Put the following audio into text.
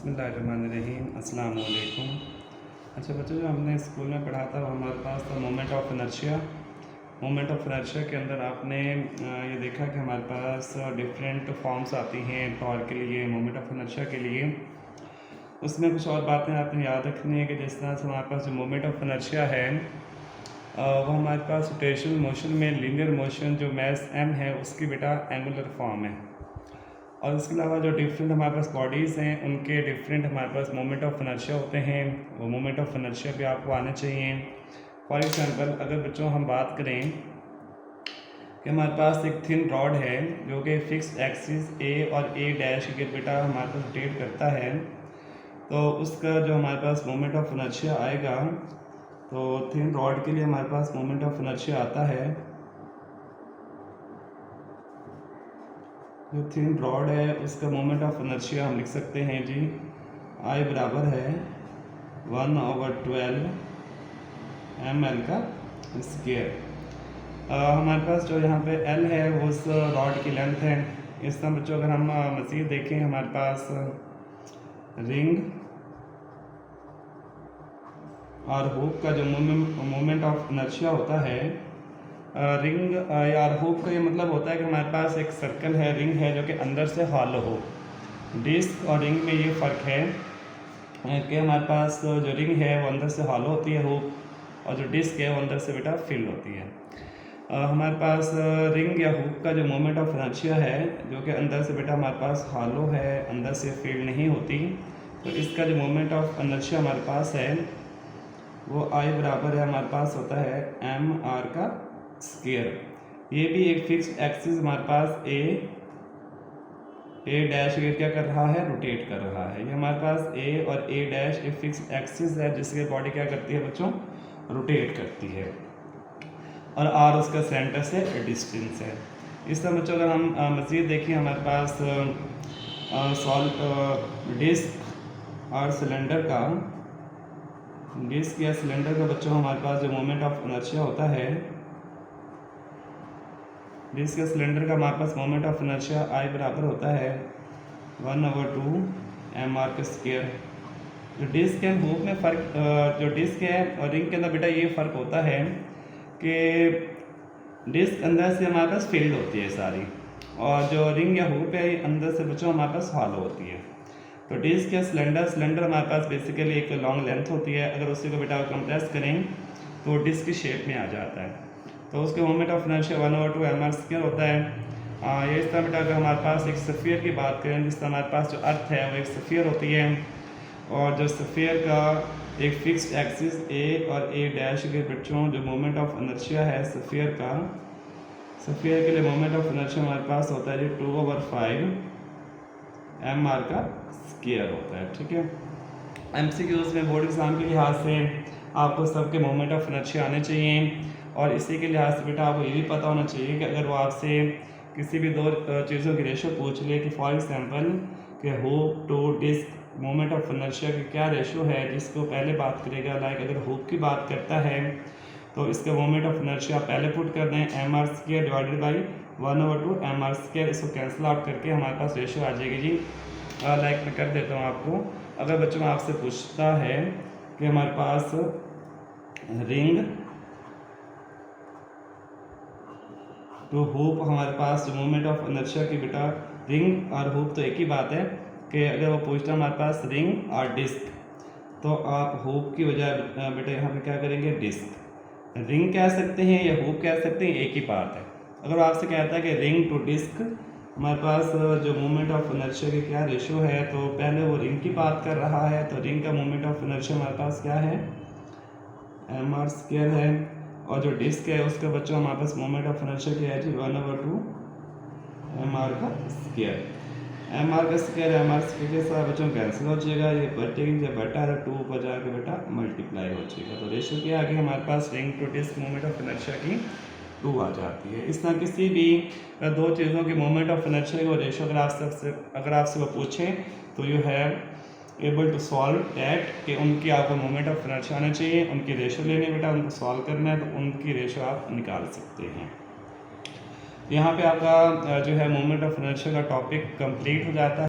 बिस्मिल्लाहिर्रहमानिर्रहीम अस्सलाम वालेकुम। अच्छा बच्चों, जो हमने स्कूल में पढ़ा था वो हमारे पास था moment of inertia. Moment of inertia के अंदर आपने ये देखा कि हमारे पास डिफरेंट फॉर्म्स आती हैं टॉर्क के लिए, मोमेंट ऑफ इनर्शिया के लिए। उसमें कुछ और बातें आपने याद रखनी है कि जिस तरह से हमारे पास जो मोमेंट ऑफ इनर्शिया है वो हमारे पास रोटेशनल मोशन में लीनियर मोशन जो मैस m है उसकी बेटा एंगुलर फॉर्म है। और इसके अलावा जो डिफरेंट हमारे पास बॉडीज़ हैं उनके डिफरेंट हमारे पास मोमेंट ऑफ इनर्शिया होते हैं। वो मोमेंट ऑफ इनर्शिया भी आपको आने चाहिए। फॉर एग्जांपल अगर बच्चों हम बात करें कि हमारे पास एक थिन रॉड है जो कि फिक्स एक्सिस ए और ए डैश के बेटा हमारे पास रोटेट करता है, तो उसका जो हमारे पास मोमेंट ऑफ इनर्शिया आएगा, तो थिन रॉड के लिए हमारे पास मोमेंट ऑफ इनर्शिया आता है। जो थिन रॉड है उसका मोमेंट ऑफ इनर्शिया हम लिख सकते हैं जी, I बराबर है 1/12 ml का स्क्वायर। हमारे पास जो यहाँ पे L है वो उस रॉड की लेंथ है। इस तरह बच्चों अगर हम मज़ीद देखें, हमारे पास रिंग और हुक का जो मोमेंट ऑफ इनर्शिया होता है, रिंग या हुक का ये मतलब होता है कि हमारे पास एक सर्कल है, रिंग है जो कि अंदर से हॉलो हो। डिस्क और रिंग में ये फ़र्क है कि हमारे पास जो रिंग है वो अंदर से हॉलो होती है हुक, और जो डिस्क है वो अंदर से बेटा फिल्ड होती है। हमारे पास रिंग या हुक का जो मोमेंट ऑफ इनर्शिया है जो कि अंदर से बेटा हमारे पास हॉलो है, अंदर से फील्ड नहीं होती, तो इसका जो मोमेंट ऑफ इनर्शिया हमारे पास है वो I बराबर है हमारे पास होता है mr का स्क्वायर। ये भी एक फिक्स्ड एक्सिस हमारे पास ए डैश ये क्या कर रहा है, रोटेट कर रहा है। ये हमारे पास ए और ए डैश एक फिक्स्ड एक्सिस है जिसकी बॉडी क्या करती है बच्चों, रोटेट करती है, और आर उसका सेंटर से डिस्टेंस है। इस तरह बच्चों अगर हम मज़ीद देखें, हमारे पास डिस्क और सिलेंडर का, डिस्क या सिलेंडर का बच्चों हमारे पास जो मोमेंट ऑफ इनर्शिया होता है, डिस्क या सिलेंडर का हमारे पास मोमेंट ऑफ इनर्शिया I बराबर होता है 1/2 mr का स्क्वायर। जो डिस्क है हुक में फ़र्क, जो डिस्क है और रिंग के अंदर बेटा ये फ़र्क होता है कि डिस्क अंदर से हमारे पास फील्ड होती है सारी, और जो रिंग या हुक है ये अंदर से बच्चों हमारे पास हॉलो होती है। तो डिस्क या सिलेंडर हमारे पास बेसिकली एक लॉन्ग लेंथ होती है, अगर उसी को बेटा कंप्रेस करें तो डिस्क की शेप में आ जाता है, तो उसके moment of inertia 1/2 mr square होता है। ये इस तरह बेटा अगर हमारे पास एक सफ़ियर की बात करें, जिस तरह हमारे पास जो अर्थ है वो एक सफ़ियर होती है, और जो सफ़ियर का एक फिक्स्ड एक्सिस ए और ए डैश के बच्चों जो मोमेंट ऑफ इनर्शिया है सफ़ियर का, सफ़ियर के लिए मोमेंट ऑफ इनर्शिया हमारे पास होता है जी 2/5 mr का स्क्वायर होता है। ठीक है, MCQs में बोर्ड एग्ज़ाम के लिहाज से आपको सबके मोमेंट ऑफ इनर्शिया आने चाहिए, और इसी के लिहाज से बेटा आपको ये भी पता होना चाहिए कि अगर वो आपसे किसी भी दो चीज़ों की रेशो पूछ ले कि फॉर एग्जांपल कि hoop to disc moment of inertia की क्या रेशो है, जिसको पहले बात करेगा, लाइक अगर हुक की बात करता है तो इसका मोमेंट ऑफ इनर्शिया पहले पुट कर दें mr square divided by 1/2 mr square, इसको कैंसिल आउट करके हमारे पास रेशो आ जाएगी जी। लाइक मैं कर देता हूँ आपको, अगर बच्चों में आपसे पूछता है कि हमारे पास रिंग तो हुक, हमारे पास जो मोमेंट ऑफ इनर्शिया की बेटा रिंग और हुक तो एक ही बात है कि अगर वो पूछता है हमारे पास रिंग और डिस्क, तो आप हुक की बजाय बेटा यहाँ पे क्या करेंगे, डिस्क। रिंग कह सकते हैं या हुक कह सकते हैं, एक ही बात है। अगर आपसे कहता है कि रिंग टू डिस्क हमारे पास जो मोमेंट ऑफ इनर्शिया की क्या रेशो है, तो पहले वो रिंग की बात कर रहा है, तो रिंग का मोमेंट ऑफ इनर्शिया हमारे पास क्या है, mr स्क्वायर है, और जो डिस्क है उसका बच्चों हमारे पास मोमेंट ऑफ इनर्शिया क्या है जी 1/2 mr का स्क्वायर। mr का स्क्वायर mr स्क्वायर के साथ बच्चों कैंसिल हो जाएगा, ये बटेगी जब बटा है 2 पर जाके बेटा मल्टीप्लाई हो जाएगा, तो रेशो क्या आ गई हमारे पास, ring to disc moment of inertia की 2 आ जाती है। इस तरह किसी भी दो चीज़ों की मोमेंट ऑफ इनर्शिया की रेशो अगर आपसे वो पूछें तो you have able to solve that कि उनकी आपको मोमेंट ऑफ इनर्शिया आना चाहिए, उनकी रेशो लेनी बेटा, उनको सॉल्व करना है, तो उनकी रेशो आप निकाल सकते हैं। यहाँ पे आपका जो है मोमेंट ऑफ इनर्शिया का टॉपिक कंप्लीट हो जाता है।